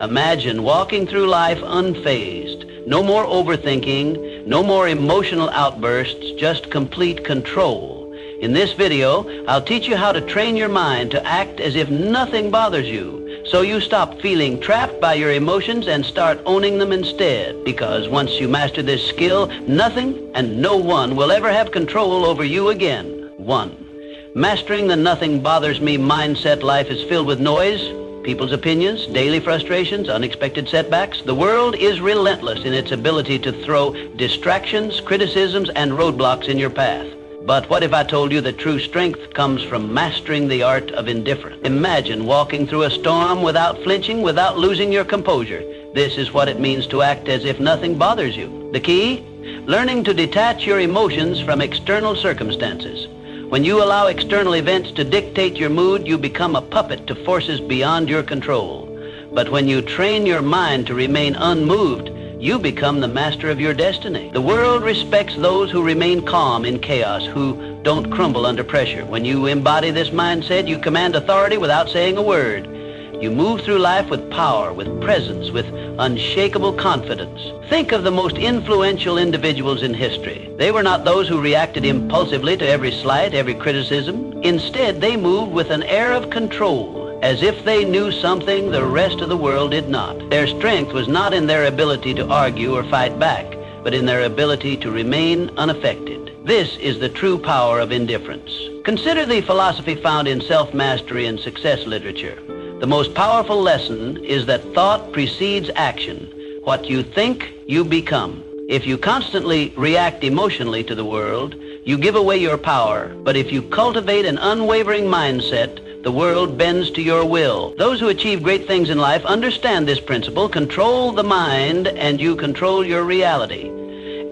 Imagine walking through life unfazed. No more overthinking, no more emotional outbursts, just complete control. In this video, I'll teach you how to train your mind to act as if nothing bothers you, so you stop feeling trapped by your emotions and start owning them instead. Because once you master this skill, nothing and no one will ever have control over you again. 1. Mastering the nothing bothers me mindset. Life is filled with noise, people's opinions, daily frustrations, unexpected setbacks. The world is relentless in its ability to throw distractions, criticisms, and roadblocks in your path. But what if I told you that true strength comes from mastering the art of indifference? Imagine walking through a storm without flinching, without losing your composure. This is what it means to act as if nothing bothers you. The key? Learning to detach your emotions from external circumstances. When you allow external events to dictate your mood, you become a puppet to forces beyond your control. But when you train your mind to remain unmoved, you become the master of your destiny. The world respects those who remain calm in chaos, who don't crumble under pressure. When you embody this mindset, you command authority without saying a word. You move through life with power, with presence, with unshakable confidence. Think of the most influential individuals in history. They were not those who reacted impulsively to every slight, every criticism. Instead, they moved with an air of control, as if they knew something the rest of the world did not. Their strength was not in their ability to argue or fight back, but in their ability to remain unaffected. This is the true power of indifference. Consider the philosophy found in self-mastery and success literature. The most powerful lesson is that thought precedes action. What you think, you become. If you constantly react emotionally to the world, you give away your power. But if you cultivate an unwavering mindset, the world bends to your will. Those who achieve great things in life understand this principle. Control the mind and you control your reality.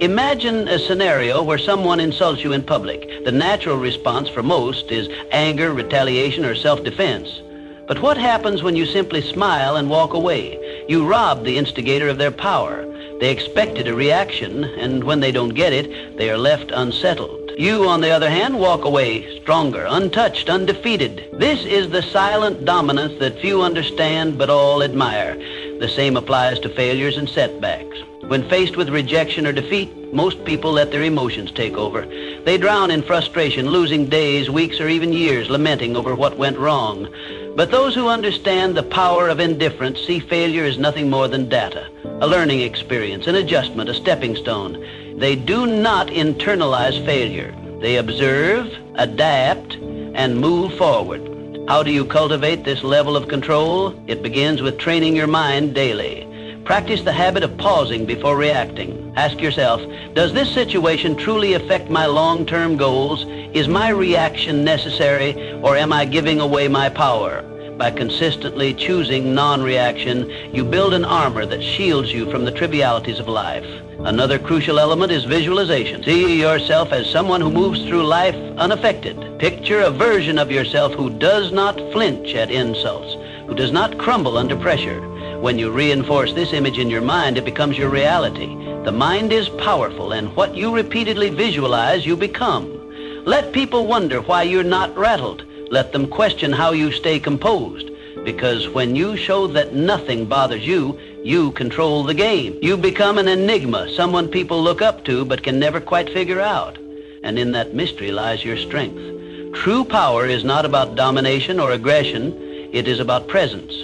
Imagine a scenario where someone insults you in public. The natural response for most is anger, retaliation, or self-defense. But what happens when you simply smile and walk away? You rob the instigator of their power. They expected a reaction, and when they don't get it, they are left unsettled. You, on the other hand, walk away stronger, untouched, undefeated. This is the silent dominance that few understand but all admire. The same applies to failures and setbacks. When faced with rejection or defeat, most people let their emotions take over. They drown in frustration, losing days, weeks, or even years lamenting over what went wrong. But those who understand the power of indifference see failure as nothing more than data, a learning experience, an adjustment, a stepping stone. They do not internalize failure. They observe, adapt, and move forward. How do you cultivate this level of control? It begins with training your mind daily. Practice the habit of pausing before reacting. Ask yourself, does this situation truly affect my long-term goals? Is my reaction necessary, or am I giving away my power? By consistently choosing non-reaction, you build an armor that shields you from the trivialities of life. Another crucial element is visualization. See yourself as someone who moves through life unaffected. Picture a version of yourself who does not flinch at insults, who does not crumble under pressure. When you reinforce this image in your mind, it becomes your reality. The mind is powerful, and what you repeatedly visualize, you become. Let people wonder why you're not rattled. Let them question how you stay composed. Because when you show that nothing bothers you, you control the game. You become an enigma, someone people look up to but can never quite figure out. And in that mystery lies your strength. True power is not about domination or aggression. It is about presence.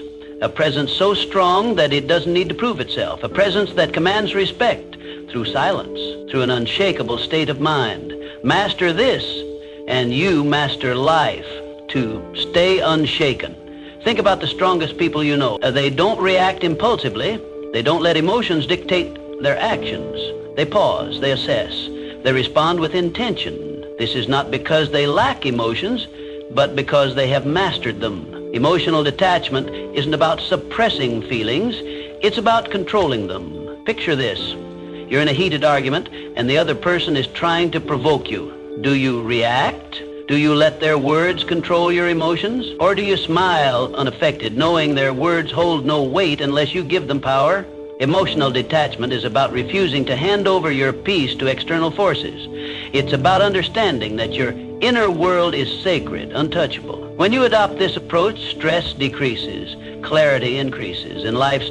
A presence so strong that it doesn't need to prove itself. A presence that commands respect through silence, through an unshakable state of mind. Master this, and you master life. To stay unshaken. Think about the strongest people you know. They don't react impulsively. They don't let emotions dictate their actions. They pause, they assess, they respond with intention. This is not because they lack emotions, but because they have mastered them. Emotional detachment isn't about suppressing feelings, it's about controlling them. Picture this. You're in a heated argument, and the other person is trying to provoke you. Do you react? Do you let their words control your emotions? Or do you smile unaffected, knowing their words hold no weight unless you give them power? Emotional detachment is about refusing to hand over your peace to external forces. It's about understanding that your inner world is sacred, untouchable. When you adopt this approach, stress decreases, clarity increases, and life's